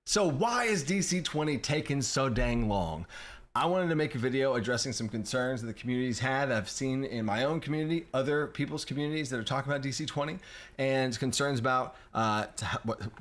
So why is DC20 taking so dang long? I wanted to make a video addressing some concerns that the community's had that I've seen in my own community, other people's communities that are talking about DC20, and concerns about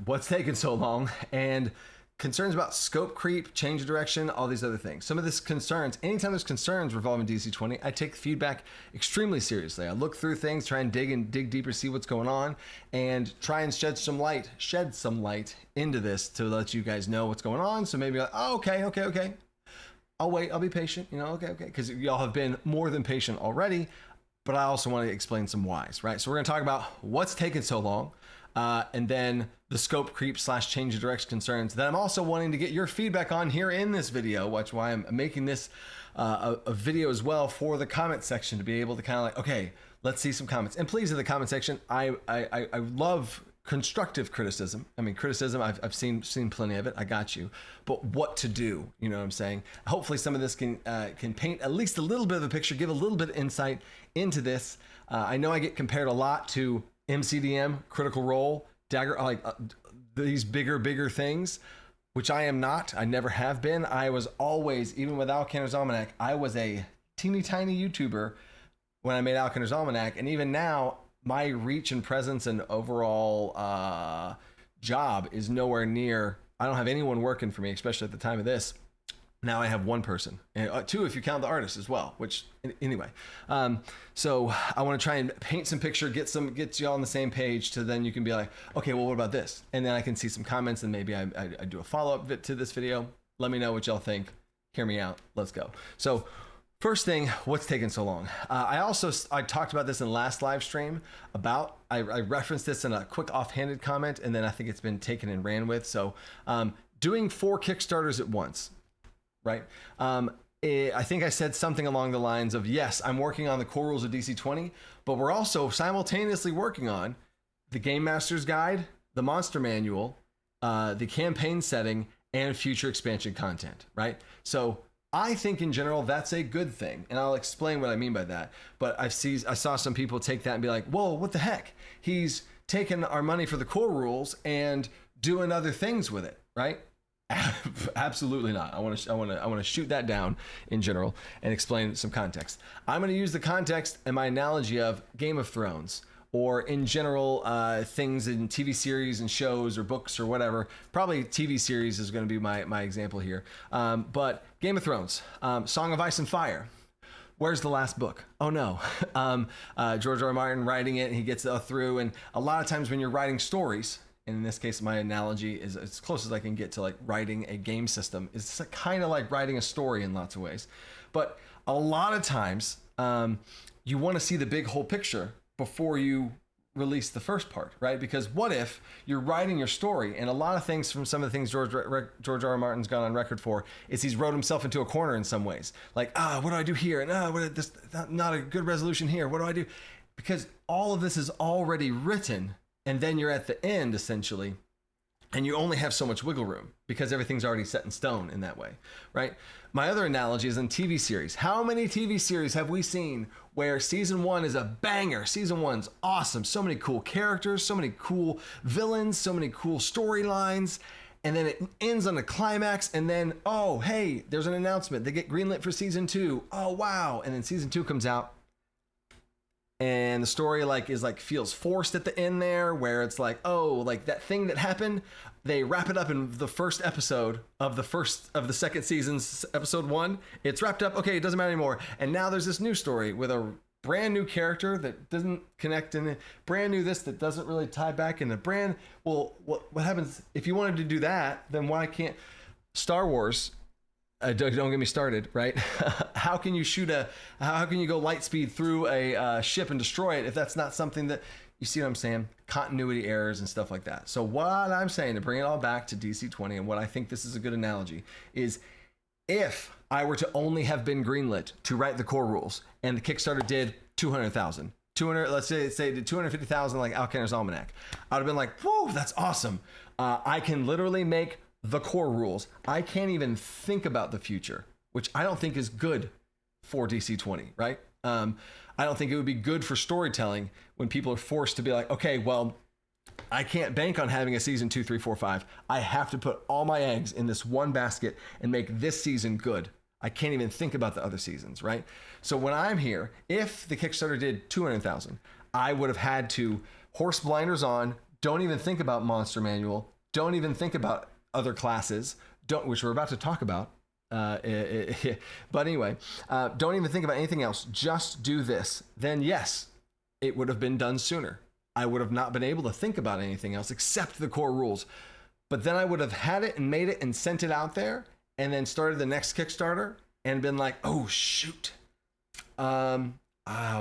what's taking so long, and concerns about scope creep, change of direction, all these other things. Some of this concerns, anytime there's concerns revolving DC20, I take feedback extremely seriously. I look through things, try and dig deeper, see what's going on, and try and shed some light into this to let you guys know what's going on. So maybe, like, oh, okay. I'll wait, I'll be patient, okay, because y'all have been more than patient already, but I also want to explain some whys, right? So we're going to talk about what's taking so long, and then the scope creep / change of direction concerns that I'm also wanting to get your feedback on here in this video, which why I'm making this a video as well for the comment section to be able to kind of like, okay, let's see some comments. And please, in the comment section, I love constructive criticism. I mean, criticism, I've seen plenty of it. I got you. But what to do, you know what I'm saying? Hopefully some of this can paint at least a little bit of a picture, give a little bit of insight into this. I know I get compared a lot to MCDM, Critical Role, Dagger, like these bigger things, which I am not. I never have been. I was always, even with Alcantar's Almanac, I was a teeny tiny YouTuber when I made Alcantar's Almanac. And even now, my reach and presence and overall job is nowhere near. I don't have anyone working for me, especially at the time of this. Now I have one person, and two if you count the artist as well, which anyway. So I want to try and paint some picture, get you all on the same page, to then you can be like, okay, well, what about this? And then I can see some comments, and maybe I do a follow-up to this video. Let me know what y'all think. Hear me out. Let's go. So first thing, what's taking so long? I talked about this in the last live stream about, I referenced this in a quick offhanded comment, and then I think it's been taken and ran with. So doing 4 Kickstarters at once, right? I think I said something along the lines of, yes, I'm working on the core rules of DC20, but we're also simultaneously working on the Game Master's Guide, the Monster Manual, the campaign setting, and future expansion content, right? So I think in general, that's a good thing. And I'll explain what I mean by that. But I saw some people take that and be like, whoa, what the heck? He's taking our money for the core rules and doing other things with it, right? Absolutely not. I want to shoot that down in general and explain some context. I'm going to use the context and my analogy of Game of Thrones, or in general things in TV series and shows or books or whatever. Probably TV series is going to be my example here. But Game of Thrones, Song of Ice and Fire. Where's the last book? Oh no. George R. R. Martin writing it, and he gets through. And a lot of times when you're writing stories, and in this case, my analogy is as close as I can get to like writing a game system. It's kind of like writing a story in lots of ways. But a lot of times you want to see the big whole picture before you release the first part, right? Because what if you're writing your story, and a lot of things from some of the things George R. R. Martin's gone on record for is he's wrote himself into a corner in some ways. Like, what do I do here? And this not a good resolution here. What do I do? Because all of this is already written, and then you're at the end essentially, and you only have so much wiggle room because everything's already set in stone in that way, right? My other analogy is in TV series. How many TV series have we seen where season 1 is a banger? Season 1's awesome. So many cool characters, so many cool villains, so many cool storylines. And then it ends on a climax, and then, oh, hey, there's an announcement. They get greenlit for season 2. Oh, wow. And then season 2 comes out, and the story feels forced at the end there, where it's like, oh, like that thing that happened, they wrap it up in the first episode of the second season's episode 1. It's wrapped up. Okay, it doesn't matter anymore. And now there's this new story with a brand new character that doesn't connect, and brand new this that doesn't really tie back in the brand. Well, what happens if you wanted to do that? Then why can't Star Wars? Don't get me started, right? How can you go light speed through a ship and destroy it if that's not something that, you see what I'm saying? Continuity errors and stuff like that. So what I'm saying, to bring it all back to DC20, and what I think this is a good analogy, is if I were to only have been greenlit to write the core rules, and the Kickstarter did 200,000, let's say it did 250,000 like Alcantar's Almanac, I'd have been like, whoa, that's awesome. I can literally make the core rules. I can't even think about the future, which I don't think is good for DC20, right? I don't think it would be good for storytelling when people are forced to be like, okay, well, I can't bank on having a season 2, 3, 4, 5. I have to put all my eggs in this one basket and make this season good. I can't even think about the other seasons, right? So when I'm here, if the Kickstarter did 200,000, I would have had to horse blinders on, don't even think about Monster Manual, don't even think about other classes, which we're about to talk about. But anyway, don't even think about anything else. Just do this. Then yes, it would have been done sooner. I would have not been able to think about anything else except the core rules. But then I would have had it and made it and sent it out there and then started the next Kickstarter and been like, oh, shoot. Oh,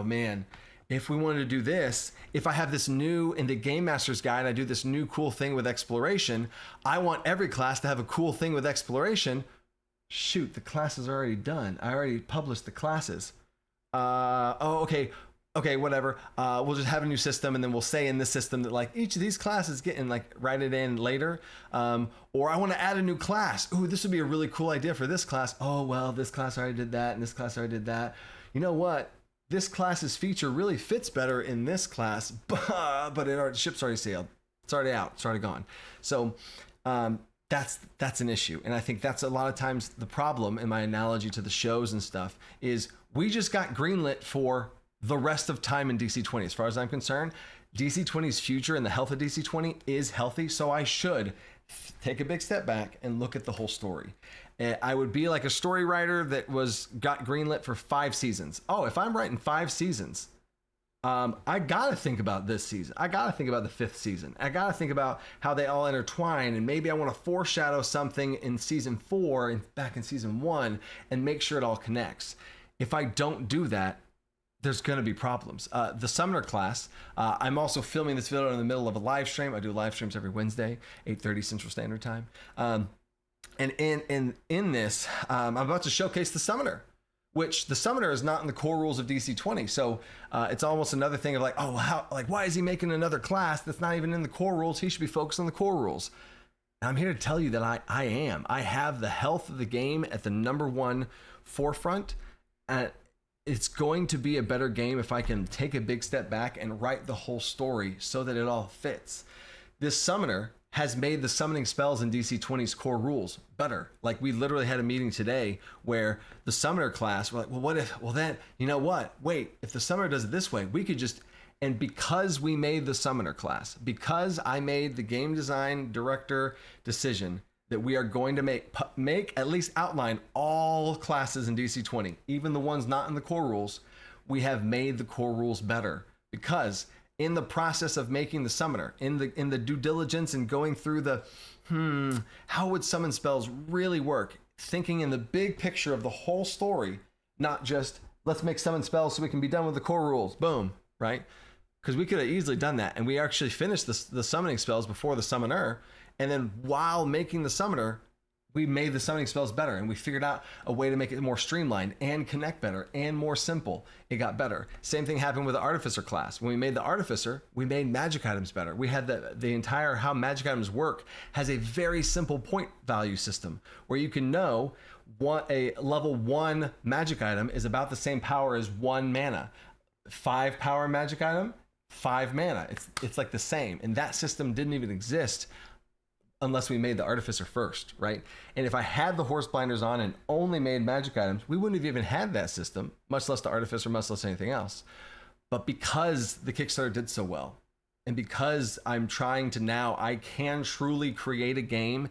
man. If we wanted to do this, if I have this new in the Game Master's Guide, I do this new cool thing with exploration. I want every class to have a cool thing with exploration. Shoot, the class is already done. I already published the classes. Okay, whatever. We'll just have a new system, and then we'll say in this system that like each of these classes getting like write it in later. Or I want to add a new class. Ooh, this would be a really cool idea for this class. Oh, well, this class already did that, and this class already did that. You know what? This class's feature really fits better in this class, but the ship's already sailed. It's already out. It's already gone. So that's an issue. And I think that's a lot of times the problem in my analogy to the shows and stuff is we just got greenlit for the rest of time in DC20. As far as I'm concerned, DC20's future and the health of DC20 is healthy. So I should take a big step back and look at the whole story. I would be like a story writer that got greenlit for 5 seasons. Oh, if I'm writing 5 seasons, I gotta think about this season. I gotta think about the 5th season. I gotta think about how they all intertwine, and maybe I want to foreshadow something in season 4 and back in season 1 and make sure it all connects. If I don't do that, there's going to be problems. The Summoner class, I'm also filming this video in the middle of a live stream. I do live streams every Wednesday, 8:30 Central Standard Time. And in this, I'm about to showcase the Summoner, which the Summoner is not in the core rules of DC20. So it's almost another thing of like, oh, why is he making another class that's not even in the core rules? He should be focused on the core rules. And I'm here to tell you that I am. I have the health of the game at the #1 forefront. It's going to be a better game if I can take a big step back and write the whole story so that it all fits. This Summoner has made the summoning spells in DC20's core rules better. Like we literally had a meeting today where the Summoner class, we're like, you know what? Wait, if the Summoner does it this way, we could just, and because we made the Summoner class, because I made the game design director decision that we are going to make at least outline all classes in DC20, even the ones not in the core rules. We have made the core rules better because in the process of making the Summoner, in the due diligence and going through the how would summon spells really work, thinking in the big picture of the whole story, not just let's make summon spells so we can be done with the core rules. Boom, right? Because we could have easily done that, and we actually finished the summoning spells before the Summoner. And then while making the Summoner, we made the summoning spells better, and we figured out a way to make it more streamlined and connect better and more simple. It got better. Same thing happened with the Artificer class. When we made the Artificer, we made magic items better. We had the entire how magic items work has a very simple point value system where you can know a level 1 magic item is about the same power as 1 mana. 5 power magic item, 5 mana. It's like the same. And that system didn't even exist unless we made the Artificer first, right? And if I had the horse blinders on and only made magic items, we wouldn't have even had that system, much less the Artificer, much less anything else. But because the Kickstarter did so well, and because I'm trying to now, I can truly create a game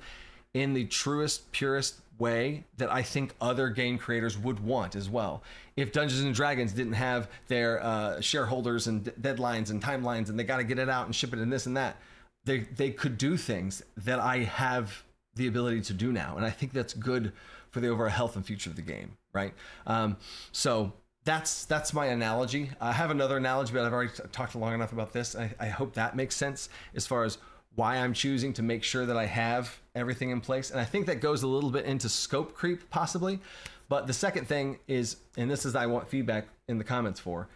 in the truest, purest way that I think other game creators would want as well. If Dungeons and Dragons didn't have their shareholders and deadlines and timelines, and they got to get it out and ship it and this and that, they could do things that I have the ability to do now. And I think that's good for the overall health and future of the game, right? So that's my analogy. I have another analogy, but I've already talked long enough about this. I hope that makes sense as far as why I'm choosing to make sure that I have everything in place. And I think that goes a little bit into scope creep, possibly. But the second thing is, and this is I want feedback in the comments for,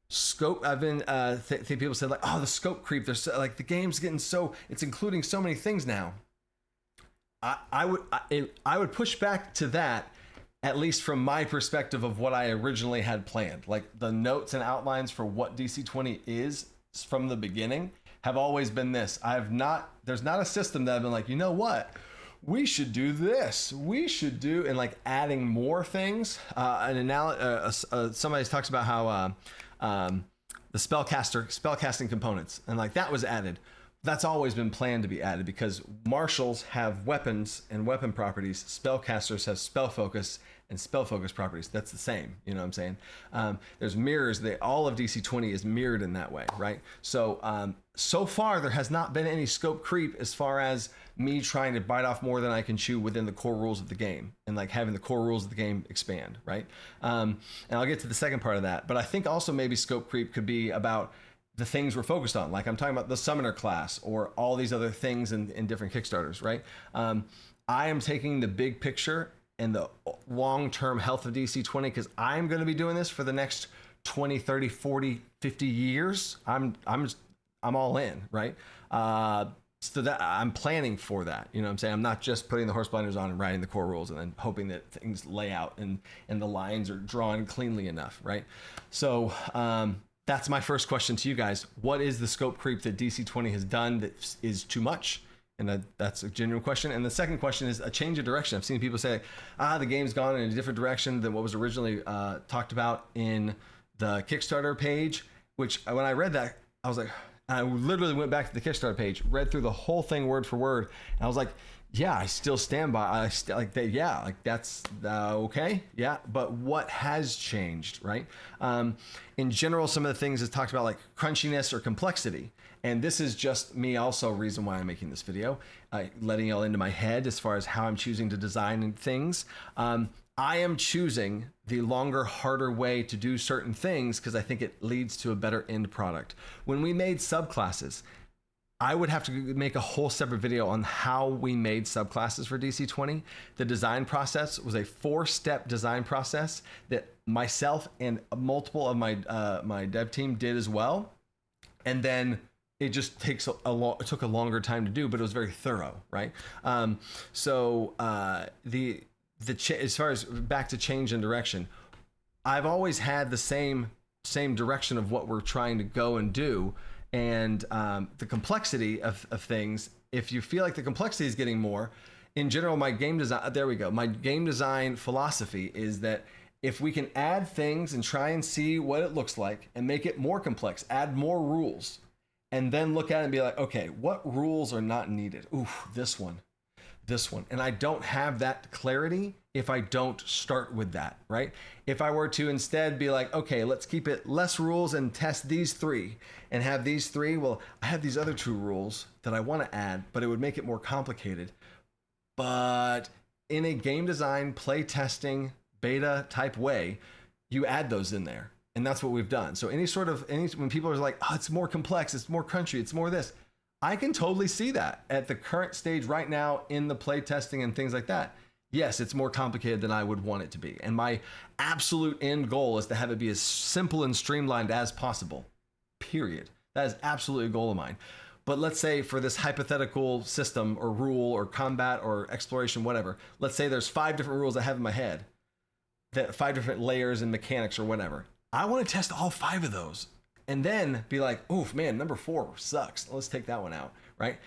scope. I've been think people said like, oh, the scope creep, there's like the game's getting so, it's including so many things now. I would push back to that, at least from my perspective of what I originally had planned. Like the notes and outlines for what DC20 is from the beginning, have always been this. There's not a system that I've been like, you know what? We should do this. We should do, and like adding more things. Somebody talks about how the spellcasting components, and like that was added. That's always been planned to be added because marshals have weapons and weapon properties. Spellcasters have spell focus and spell focus properties. That's the same. You know what I'm saying? There's mirrors. All of DC20 is mirrored in that way, right? So so far there has not been any scope creep as far as me trying to bite off more than I can chew within the core rules of the game and like having the core rules of the game expand, right? And I'll get to the second part of that. But I think also maybe scope creep could be about the things we're focused on. Like I'm talking about the summoner class or all these other things in different Kickstarters, right? I am taking the big picture and the long-term health of DC20 because I'm going to be doing this for the next 20, 30, 40, 50 years. I'm all in, right? So that I'm planning for that. You know what I'm saying? I'm not just putting the horse blinders on and writing the core rules and then hoping that things lay out and the lines are drawn cleanly enough, right? So that's my first question to you guys. What is the scope creep that DC20 has done that is too much? And that's a genuine question. And the second question is a change of direction. I've seen people say, the game's gone in a different direction than what was originally talked about in the Kickstarter page, which when I read that, I was like, I literally went back to the Kickstarter page, read through the whole thing word for word, and I was like, yeah, I still stand by. That's okay. Yeah, but what has changed, right? In general, some of the things is talked about like crunchiness or complexity. And this is just me also reason why I'm making this video, letting y'all into my head as far as how I'm choosing to design things. I am choosing the longer, harder way to do certain things because I think it leads to a better end product. When we made subclasses, I would have to make a whole separate video on how we made subclasses for DC20. The design process was a 4-step design process that myself and multiple of my dev team did as well. And then it just takes it took a longer time to do, but it was very thorough, right? As far as back to change in direction, I've always had the same direction of what we're trying to go and do. And the complexity of things, if you feel like the complexity is getting more, in general, my game design philosophy is that if we can add things and try and see what it looks like and make it more complex, add more rules, and then look at it and be like, okay, what rules are not needed? Ooh, this one. And I don't have that clarity if I don't start with that, right? If I were to instead be like, okay, let's keep it less rules and test these 3 and have these 3. Well, I have these other 2 rules that I want to add, but it would make it more complicated. But in a game design, play testing, beta type way, you add those in there. And that's what we've done. So when people are like, oh, it's more complex, it's more crunchy, it's more this. I can totally see that at the current stage right now in the play testing and things like that. Yes, it's more complicated than I would want it to be. And my absolute end goal is to have it be as simple and streamlined as possible, period. That is absolutely a goal of mine. But let's say for this hypothetical system or rule or combat or exploration, whatever, let's say there's 5 different rules I have in my head, that 5 different layers and mechanics or whatever. I want to test all 5 of those. And then be like, oof, man, number 4 sucks. Let's take that one out, right?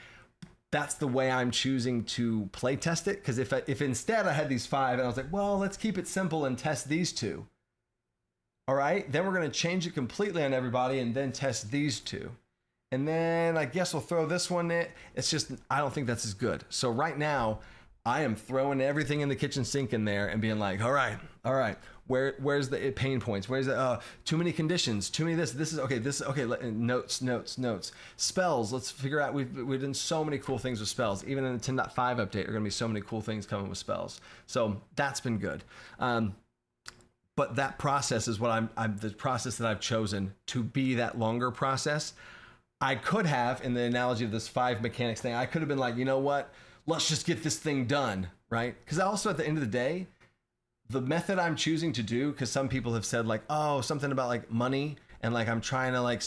That's the way I'm choosing to play test it. Because if instead I had these 5 and I was like, well, let's keep it simple and test these 2. All right, then we're going to change it completely on everybody and then test these 2. And then I guess we'll throw this one in. It's just, I don't think that's as good. So right now, I am throwing everything in the kitchen sink in there and being like, all right. Where's the pain points? Where's the too many conditions? Too many this is okay. Notes. Spells. Let's figure out. We've done so many cool things with spells. Even in the 10.5 update, there are going to be so many cool things coming with spells. So that's been good. But that process is what I'm the process that I've chosen to be that longer process. I could have, in the analogy of this 5 mechanics thing, I could have been like, you know what? Let's just get this thing done, right? Because also at the end of the day, the method I'm choosing to do, because some people have said like, oh, something about like money and like I'm trying to like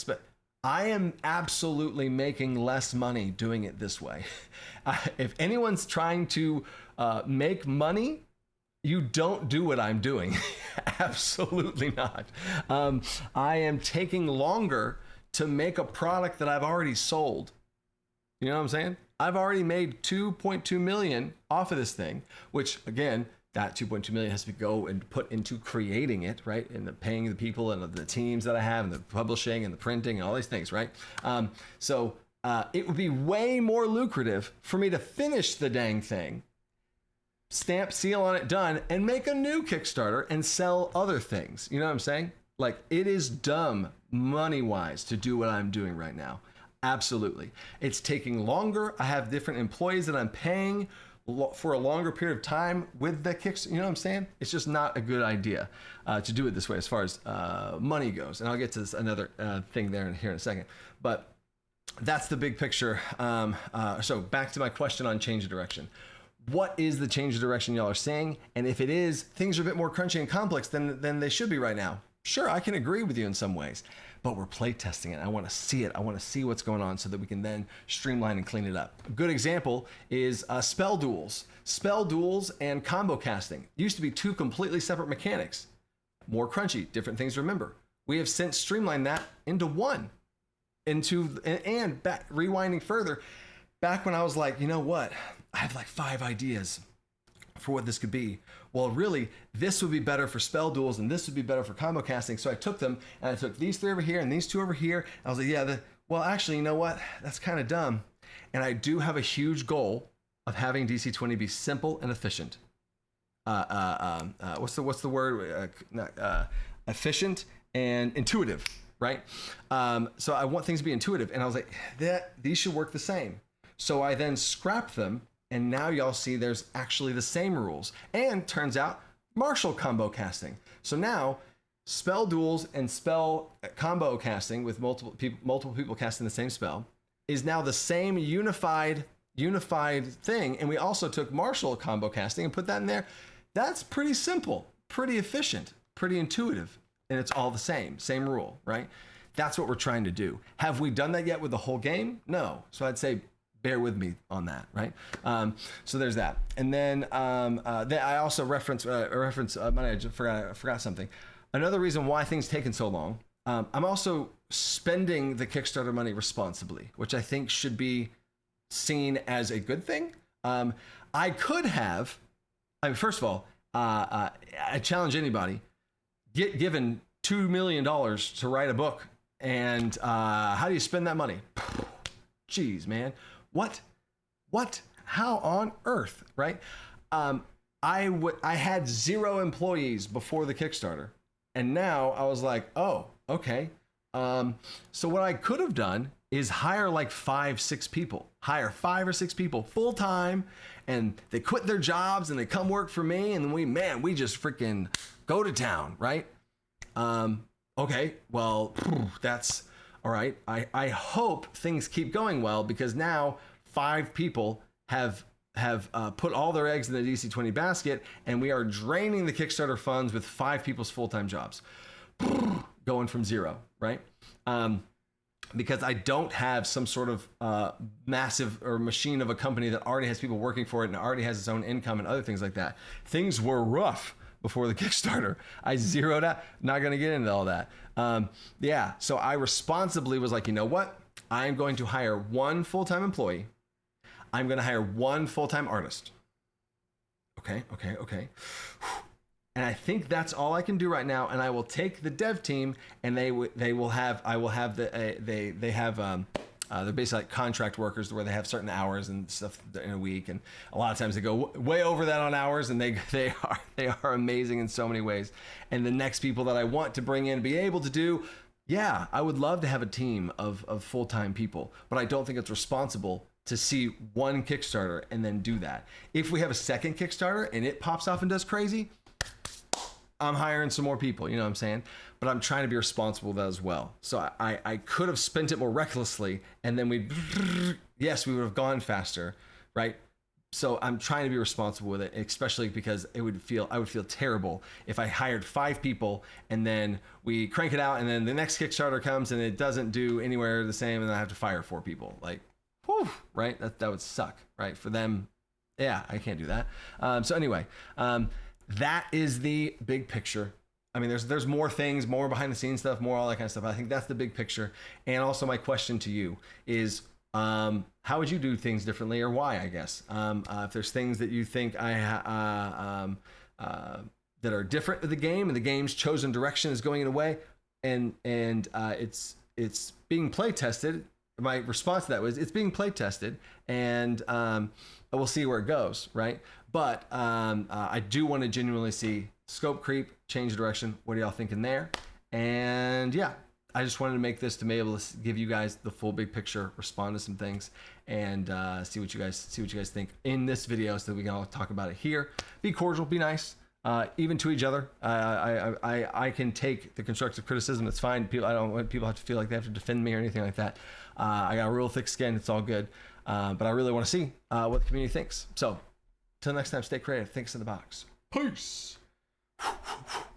I am absolutely making less money doing it this way. If anyone's trying to make money, you don't do what I'm doing. Absolutely not. I am taking longer to make a product that I've already sold. You know what I'm saying? I've already made 2.2 million off of this thing, which again, that 2.2 million has to go and put into creating it, right? And the paying the people and the teams that I have and the publishing and the printing and all these things, right? So it would be way more lucrative for me to finish the dang thing, stamp, seal on it, done, and make a new Kickstarter and sell other things. You know what I'm saying? Like, it is dumb money-wise to do what I'm doing right now. Absolutely. It's taking longer. I have different employees that I'm paying for a longer period of time with the Kickstarter. You know what I'm saying? It's just not a good idea to do it this way as far as money goes. And I'll get to this, another thing there here in a second. But that's the big picture. So back to my question on change of direction. What is the change of direction y'all are saying? And if it is, things are a bit more crunchy and complex than they should be right now. Sure, I can agree with you in some ways, but we're play testing it. I want to see it. I want to see what's going on so that we can then streamline and clean it up. A good example is spell duels. Spell duels and combo casting used to be two completely separate mechanics. More crunchy, different things to remember. We have since streamlined that into one. And back, rewinding further, back when I was like, you know what? I have like 5 ideas for what this could be. Well, really, this would be better for spell duels and this would be better for combo casting. So I took them and I took these 3 over here and these 2 over here. I was like, yeah, well, actually, you know what? That's kind of dumb. And I do have a huge goal of having DC20 be simple and efficient. What's the word? Efficient and intuitive, right? So I want things to be intuitive. And I was like, these should work the same. So I then scrapped them. And now y'all see there's actually the same rules. And turns out, martial combo casting. So now, spell duels and spell combo casting with multiple people casting the same spell is now the same unified thing. And we also took martial combo casting and put that in there. That's pretty simple, pretty efficient, pretty intuitive. And it's all the same rule, right? That's what we're trying to do. Have we done that yet with the whole game? No. So I'd say, bear with me on that, right? So there's that. And then I also reference money. I just forgot something. Another reason why things taken so long, I'm also spending the Kickstarter money responsibly, which I think should be seen as a good thing. I could have, first of all, I challenge anybody, get given $2 million to write a book, and how do you spend that money? Jeez, man. What? How on earth, right? I had 0 employees before the Kickstarter, and now I was like, oh, okay. So what I could have done is hire like 5-6 people, hire 5 or 6 people full time, and they quit their jobs and they come work for me, and then we just freaking go to town, right? Okay, well, that's all right. I hope things keep going well, because now 5 people have put all their eggs in the DC20 basket, and we are draining the Kickstarter funds with 5 people's full-time jobs, going from 0, right? Because I don't have some sort of massive or machine of a company that already has people working for it and already has its own income and other things like that. Things were rough before the Kickstarter. I zeroed out, not going to get into all that. So I responsibly was like, you know what? I'm going to hire 1 full-time employee. I'm going to hire 1 full-time artist. Okay. And I think that's all I can do right now. And I will take the dev team, and they're basically like contract workers where they have certain hours and stuff in a week. And a lot of times they go way over that on hours, and they are amazing in so many ways. And the next people that I want to bring in, be able to do, yeah, I would love to have a team of full-time people, but I don't think it's responsible to see 1 Kickstarter and then do that. If we have a second Kickstarter and it pops off and does crazy, I'm hiring some more people, you know what I'm saying? But I'm trying to be responsible with that as well. So I could have spent it more recklessly, and then we would have gone faster, right? So I'm trying to be responsible with it, especially because I would feel terrible if I hired 5 people and then we crank it out, and then the next Kickstarter comes and it doesn't do anywhere the same, and then I have to fire 4 people. Like, whew, right? That would suck, right? For them, yeah, I can't do that. So anyway, that is the big picture I mean, there's more things, more behind the scenes stuff, more all that kind of stuff. I think that's the big picture. And also, my question to you is, how would you do things differently, or why? I guess if there's things that you think that are different with the game, and the game's chosen direction is going in a way, and it's being play tested. My response to that was it's being play tested, and we'll see where it goes, right? But I do want to genuinely see scope creep, change direction. What are y'all thinking there? And yeah, I just wanted to make this to be able to give you guys the full big picture, respond to some things, and see what you guys think in this video, so that we can all talk about it here. Be cordial, be nice, even to each other. I can take the constructive criticism. It's fine. I don't want people to have to feel like they have to defend me or anything like that. I got a real thick skin. It's all good. But I really want to see what the community thinks. So, till next time, stay creative. Thinks in the box. Peace.